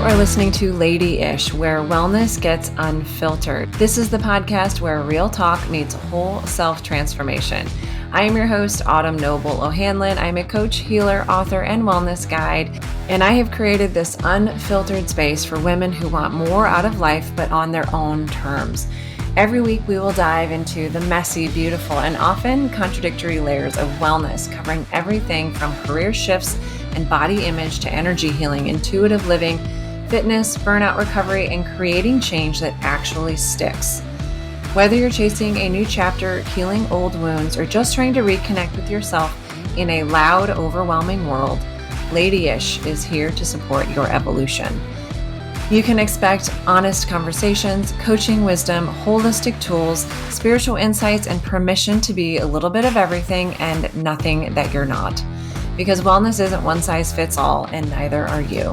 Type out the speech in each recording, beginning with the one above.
are listening to Lady-ish, where wellness gets unfiltered. This is the podcast where real talk meets whole self-transformation. I am your host, Autumn Noble O'Hanlon. I'm a coach, healer, author, and wellness guide, and I have created this unfiltered space for women who want more out of life, but on their own terms. Every week, we will dive into the messy, beautiful, and often contradictory layers of wellness, covering everything from career shifts and body image to energy healing, intuitive living, fitness, burnout recovery, and creating change that actually sticks. Whether you're chasing a new chapter, healing old wounds, or just trying to reconnect with yourself in a loud, overwhelming world, Lady-ish is here to support your evolution. You can expect honest conversations, coaching wisdom, holistic tools, spiritual insights, and permission to be a little bit of everything and nothing that you're not. Because wellness isn't one size fits all, and neither are you.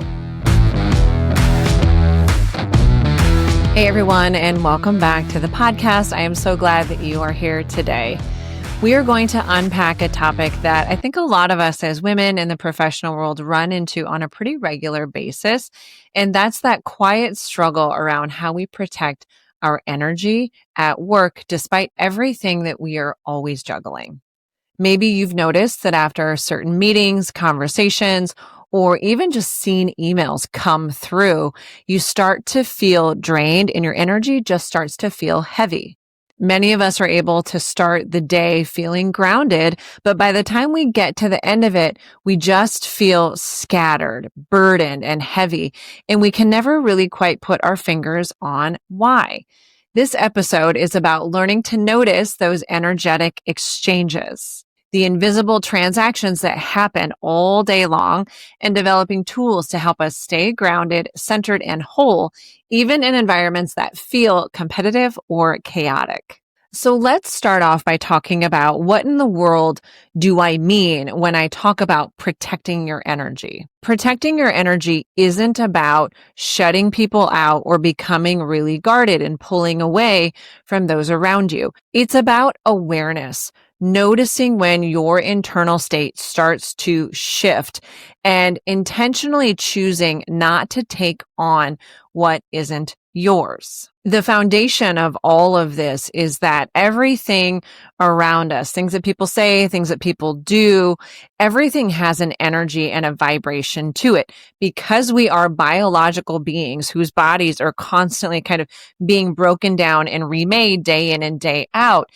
Hey everyone, and welcome back to the podcast. I am so glad that you are here today. We are going to unpack a topic that I think a lot of us as women in the professional world run into on a pretty regular basis, and that's that quiet struggle around how we protect our energy at work despite everything that we are always juggling. Maybe you've noticed that after certain meetings, conversations, or even just seeing emails come through, you start to feel drained and your energy just starts to feel heavy. Many of us are able to start the day feeling grounded, but by the time we get to the end of it, we just feel scattered, burdened, and heavy, and we can never really quite put our fingers on why. This episode is about learning to notice those energetic exchanges, the invisible transactions that happen all day long, and developing tools to help us stay grounded, centered, and whole, even in environments that feel competitive or chaotic. So let's start off by talking about what in the world do I mean when I talk about protecting your energy. Protecting your energy isn't about shutting people out or becoming really guarded and pulling away from those around you. It's about awareness. Noticing when your internal state starts to shift and intentionally choosing not to take on what isn't yours. The foundation of all of this is that everything around us, things that people say, things that people do, everything has an energy and a vibration to it. Because we are biological beings whose bodies are constantly kind of being broken down and remade day in and day out,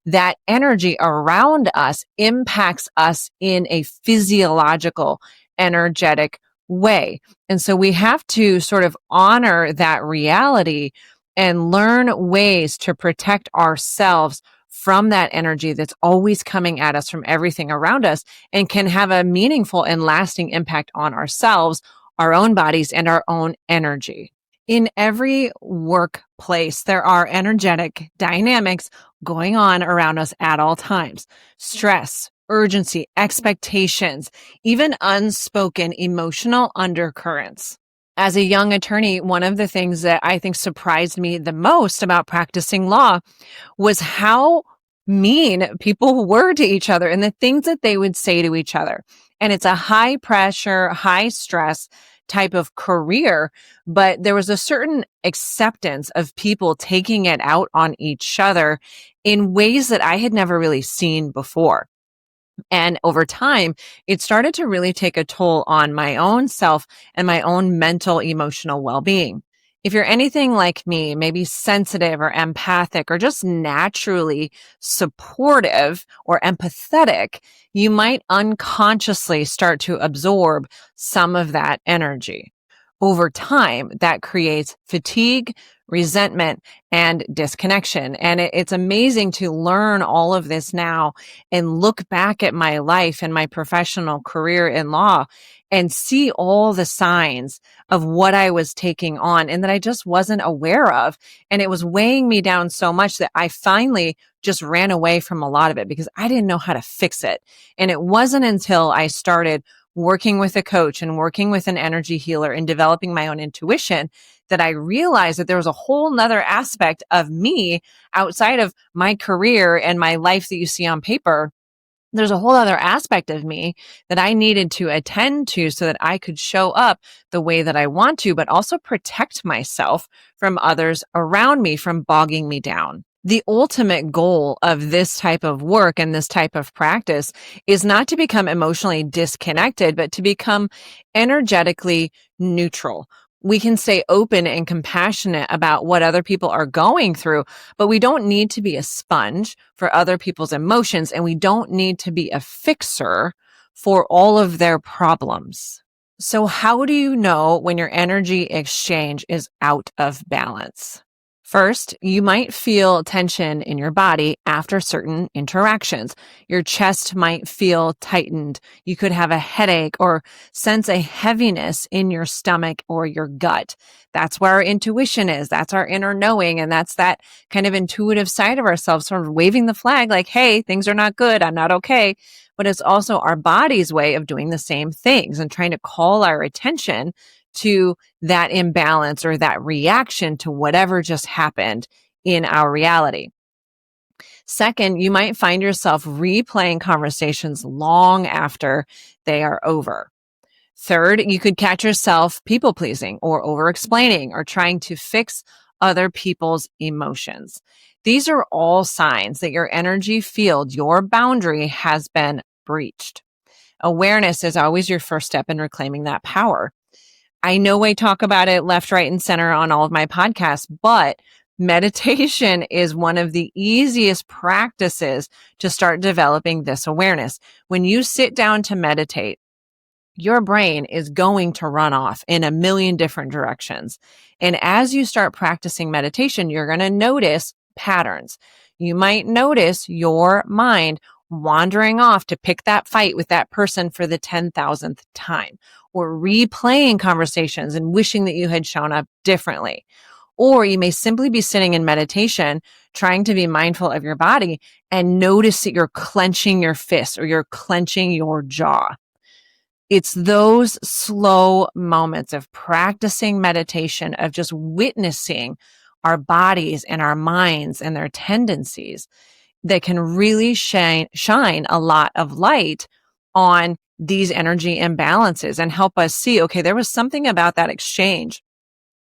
that energy around us impacts us in a physiological, energetic way. And so we have to sort of honor that reality and learn ways to protect ourselves from that energy that's always coming at us from everything around us and can have a meaningful and lasting impact on ourselves, our own bodies, and our own energy. In every workplace, there are energetic dynamics going on around us at all times. Stress, urgency, expectations, even unspoken emotional undercurrents. As a young attorney, one of the things that I think surprised me the most about practicing law was how mean people were to each other and the things that they would say to each other. And it's a high pressure, high stress type of career, but there was a certain acceptance of people taking it out on each other in ways that I had never really seen before. And over time, it started to really take a toll on my own self and my own mental, emotional well-being. If you're anything like me, maybe sensitive or empathic or just naturally supportive or empathetic, you might unconsciously start to absorb some of that energy. Over time, that creates fatigue, resentment, and disconnection. And it's amazing to learn all of this now and look back at my life and my professional career in law and see all the signs of what I was taking on and that I just wasn't aware of. And it was weighing me down so much that I finally just ran away from a lot of it because I didn't know how to fix it. And it wasn't until I started working with a coach and working with an energy healer and developing my own intuition that I realized that there was a whole nother aspect of me outside of my career and my life that you see on paper there's a whole other aspect of me that I needed to attend to so that I could show up the way that I want to, but also protect myself from others around me from bogging me down. The ultimate goal of this type of work and this type of practice is not to become emotionally disconnected, but to become energetically neutral. We can stay open and compassionate about what other people are going through, but we don't need to be a sponge for other people's emotions, and we don't need to be a fixer for all of their problems. So how do you know when your energy exchange is out of balance? First, you might feel tension in your body after certain interactions. Your chest might feel tightened. You could have a headache or sense a heaviness in your stomach or your gut. That's where our intuition is. That's our inner knowing. And that's that kind of intuitive side of ourselves, sort of waving the flag like, hey, things are not good. I'm not okay. But it's also our body's way of doing the same things and trying to call our attention to that imbalance or that reaction to whatever just happened in our reality. Second, you might find yourself replaying conversations long after they are over. Third, you could catch yourself people pleasing or over explaining or trying to fix other people's emotions. These are all signs that your energy field, your boundary has been breached. Awareness is always your first step in reclaiming that power. I know I talk about it left, right, and center on all of my podcasts, but meditation is one of the easiest practices to start developing this awareness. When you sit down to meditate, your brain is going to run off in a million different directions. And as you start practicing meditation, you're going to notice patterns. You might notice your mind wandering off to pick that fight with that person for the 10,000th time, or replaying conversations and wishing that you had shown up differently. Or you may simply be sitting in meditation, trying to be mindful of your body and notice that you're clenching your fists or you're clenching your jaw. It's those slow moments of practicing meditation, of just witnessing our bodies and our minds and their tendencies that can really shine a lot of light on these energy imbalances and help us see, okay, there was something about that exchange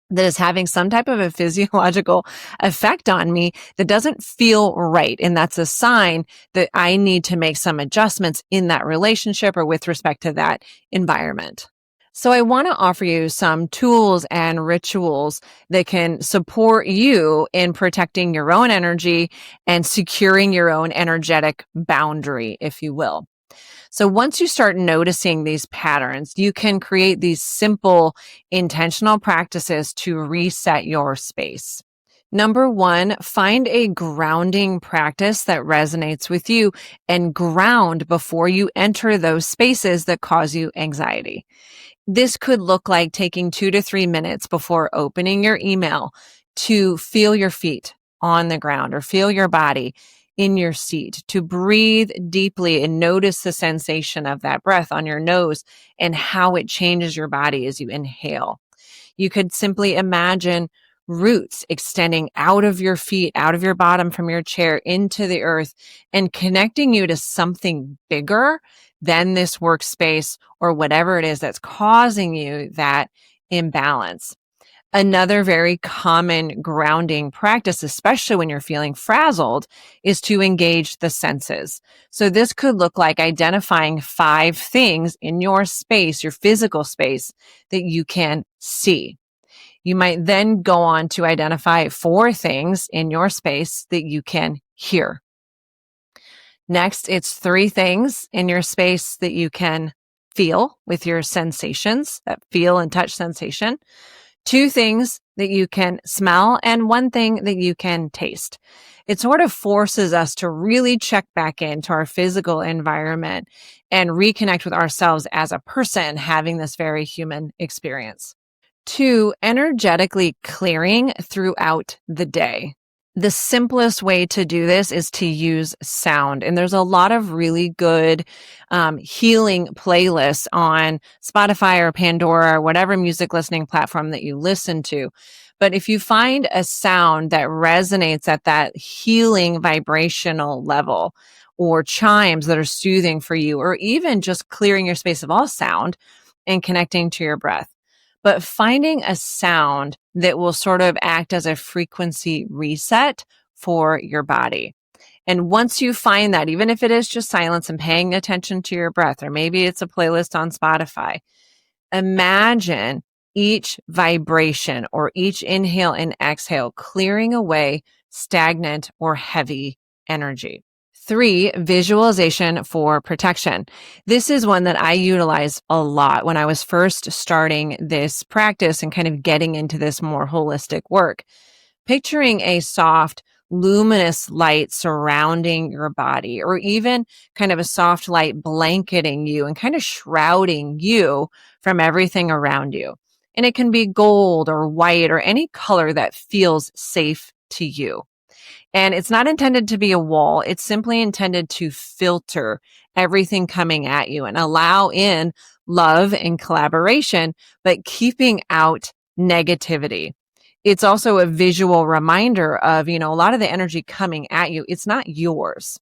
that is having some type of a physiological effect on me that doesn't feel right. And that's a sign that I need to make some adjustments in that relationship or with respect to that environment. So I want to offer you some tools and rituals that can support you in protecting your own energy and securing your own energetic boundary, if you will. So once you start noticing these patterns, you can create these simple, intentional practices to reset your space. Number one, find a grounding practice that resonates with you and ground before you enter those spaces that cause you anxiety. This could look like taking 2 to 3 minutes before opening your email to feel your feet on the ground or feel your body in your seat, to breathe deeply and notice the sensation of that breath on your nose and how it changes your body as you inhale. You could simply imagine roots extending out of your feet, out of your bottom from your chair into the earth and connecting you to something bigger than this workspace or whatever it is that's causing you that imbalance. Another very common grounding practice, especially when you're feeling frazzled, is to engage the senses. So this could look like identifying 5 things in your space, your physical space, that you can see. You might then go on to identify 4 things in your space that you can hear. Next, it's 3 things in your space that you can feel with your sensations, that feel and touch sensation. 2 things that you can smell and 1 thing that you can taste. It sort of forces us to really check back into our physical environment and reconnect with ourselves as a person having this very human experience. 2, energetically clearing throughout the day. The simplest way to do this is to use sound. And there's a lot of really good healing playlists on Spotify or Pandora or whatever music listening platform that you listen to. But if you find a sound that resonates at that healing vibrational level, or chimes that are soothing for you, or even just clearing your space of all sound and connecting to your breath. But finding a sound that will sort of act as a frequency reset for your body. And once you find that, even if it is just silence and paying attention to your breath, or maybe it's a playlist on Spotify, imagine each vibration or each inhale and exhale clearing away stagnant or heavy energy. 3, visualization for protection. This is one that I utilize a lot when I was first starting this practice and kind of getting into this more holistic work. Picturing a soft, luminous light surrounding your body, or even kind of a soft light blanketing you and kind of shrouding you from everything around you. And it can be gold or white or any color that feels safe to you. And it's not intended to be a wall. It's simply intended to filter everything coming at you and allow in love and collaboration, but keeping out negativity. It's also a visual reminder of, a lot of the energy coming at you, it's not yours.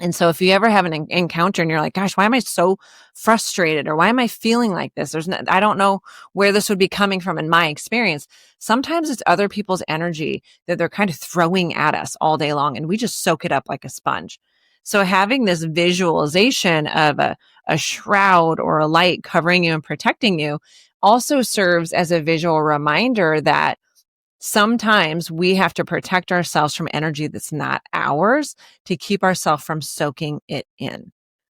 And so if you ever have an encounter and you're like, gosh, why am I so frustrated? Or why am I feeling like this? I don't know where this would be coming from in my experience. Sometimes it's other people's energy that they're kind of throwing at us all day long, and we just soak it up like a sponge. So having this visualization of a shroud or a light covering you and protecting you also serves as a visual reminder that sometimes we have to protect ourselves from energy that's not ours to keep ourselves from soaking it in.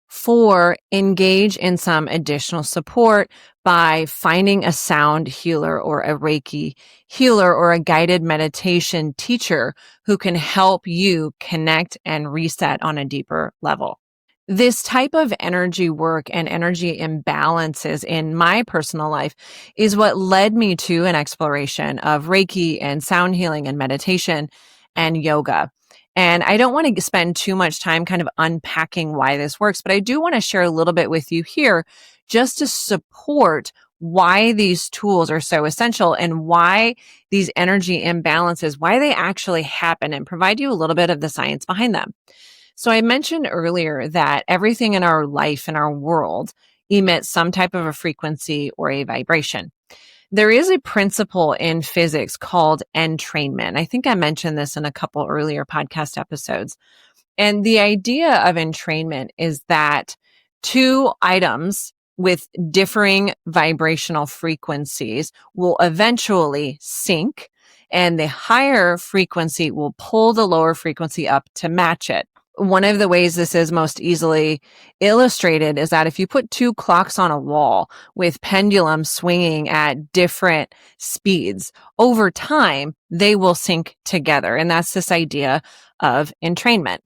4, engage in some additional support by finding a sound healer or a Reiki healer or a guided meditation teacher who can help you connect and reset on a deeper level. This type of energy work and energy imbalances in my personal life is what led me to an exploration of Reiki and sound healing and meditation and yoga. And I don't want to spend too much time kind of unpacking why this works, but I do want to share a little bit with you here just to support why these tools are so essential and why these energy imbalances, why they actually happen, and provide you a little bit of the science behind them. So I mentioned earlier that everything in our life and our world emits some type of a frequency or a vibration. There is a principle in physics called entrainment. I think I mentioned this in a couple earlier podcast episodes. And the idea of entrainment is that two items with differing vibrational frequencies will eventually sync, and the higher frequency will pull the lower frequency up to match it. One of the ways this is most easily illustrated is that if you put two clocks on a wall with pendulums swinging at different speeds, over time, they will sync together. And that's this idea of entrainment.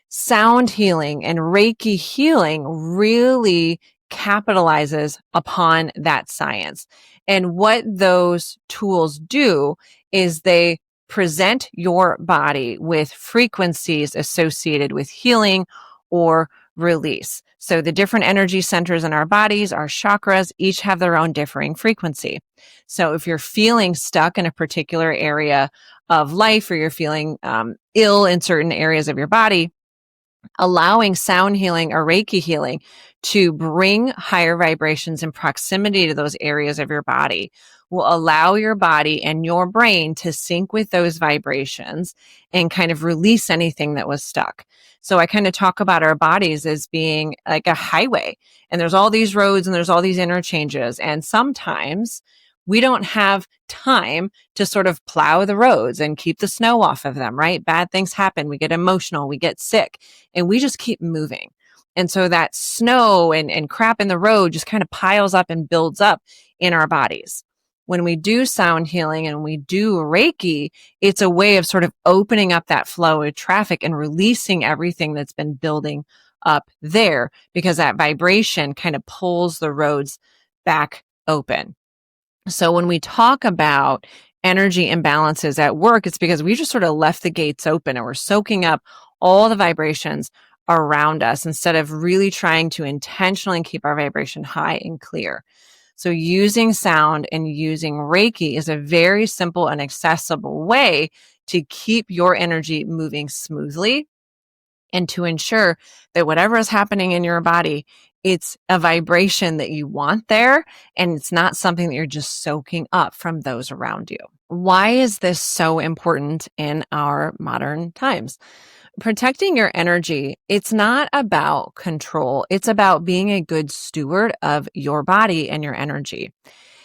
Sound healing and Reiki healing really capitalizes upon that science. And what those tools do is they present your body with frequencies associated with healing or release. So the different energy centers in our bodies, our chakras, each have their own differing frequency. So if you're feeling stuck in a particular area of life, or you're feeling ill in certain areas of your body, allowing sound healing or Reiki healing to bring higher vibrations in proximity to those areas of your body will allow your body and your brain to sync with those vibrations and kind of release anything that was stuck. So I kind of talk about our bodies as being like a highway, and there's all these roads and there's all these interchanges. And sometimes we don't have time to sort of plow the roads and keep the snow off of them, right? Bad things happen. We get emotional, we get sick, and we just keep moving. And so that snow and crap in the road just kind of piles up and builds up in our bodies. When we do sound healing and we do Reiki, it's a way of sort of opening up that flow of traffic and releasing everything that's been building up there, because that vibration kind of pulls the roads back open. So when we talk about energy imbalances at work, it's because we just sort of left the gates open and we're soaking up all the vibrations around us instead of really trying to intentionally keep our vibration high and clear. So using sound and using Reiki is a very simple and accessible way to keep your energy moving smoothly and to ensure that whatever is happening in your body, it's a vibration that you want there, and it's not something that you're just soaking up from those around you. Why is this so important in our modern times? Protecting your energy, it's not about control. It's about being a good steward of your body and your energy.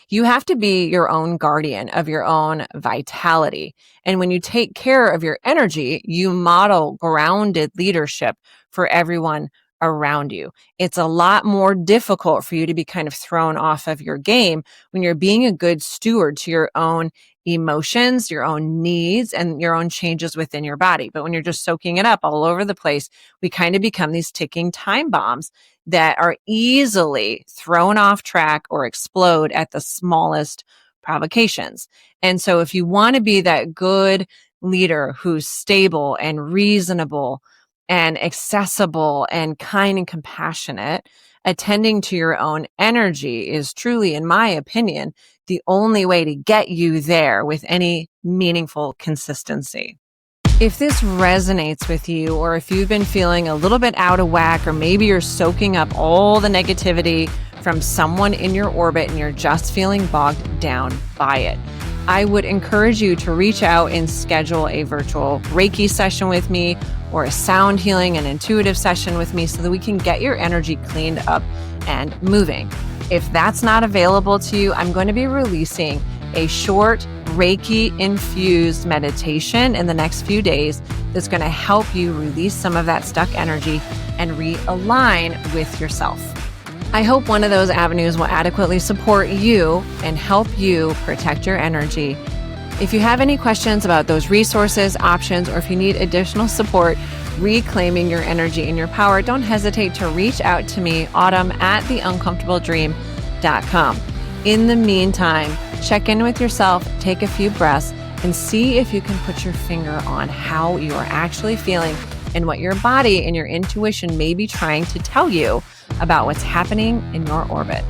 You have to be your own guardian of your own vitality. And when you take care of your energy, you model grounded leadership for everyone around you. It's a lot more difficult for you to be kind of thrown off of your game when you're being a good steward to your own emotions, your own needs, and your own changes within your body. But when you're just soaking it up all over the place, we kind of become these ticking time bombs that are easily thrown off track or explode at the smallest provocations. And so if you want to be that good leader who's stable and reasonable and accessible and kind and compassionate, attending to your own energy is truly, in my opinion, the only way to get you there with any meaningful consistency. If this resonates with you, or if you've been feeling a little bit out of whack, or maybe you're soaking up all the negativity from someone in your orbit and you're just feeling bogged down by it, I would encourage you to reach out and schedule a virtual Reiki session with me, or a sound healing and intuitive session with me, so that we can get your energy cleaned up and moving. If that's not available to you, I'm going to be releasing a short Reiki infused meditation in the next few days that's going to help you release some of that stuck energy and realign with yourself. I hope one of those avenues will adequately support you and help you protect your energy. If you have any questions about those resources, options, or if you need additional support reclaiming your energy and your power, don't hesitate to reach out to me, autumn@theuncomfortabledream.com. In the meantime, check in with yourself, take a few breaths, and see if you can put your finger on how you are actually feeling and what your body and your intuition may be trying to tell you about what's happening in your orbit.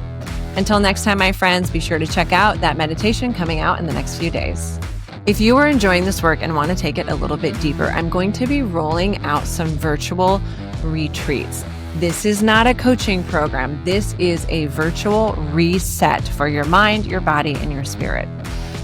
Until next time, my friends, be sure to check out that meditation coming out in the next few days. If you are enjoying this work and want to take it a little bit deeper, I'm going to be rolling out some virtual retreats. This is not a coaching program. This is a virtual reset for your mind, your body, and your spirit.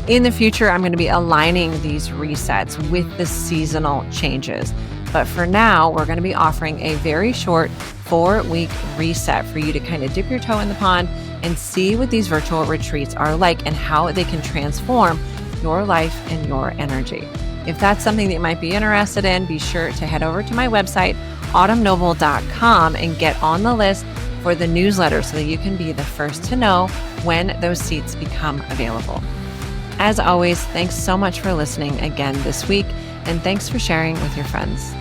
In the future, I'm going to be aligning these resets with the seasonal changes. But for now, we're going to be offering a very short 4-week reset for you to kind of dip your toe in the pond and see what these virtual retreats are like and how they can transform your life and your energy. If that's something that you might be interested in, be sure to head over to my website, autumnnoble.com, and get on the list for the newsletter so that you can be the first to know when those seats become available. As always, thanks so much for listening again this week, and thanks for sharing with your friends.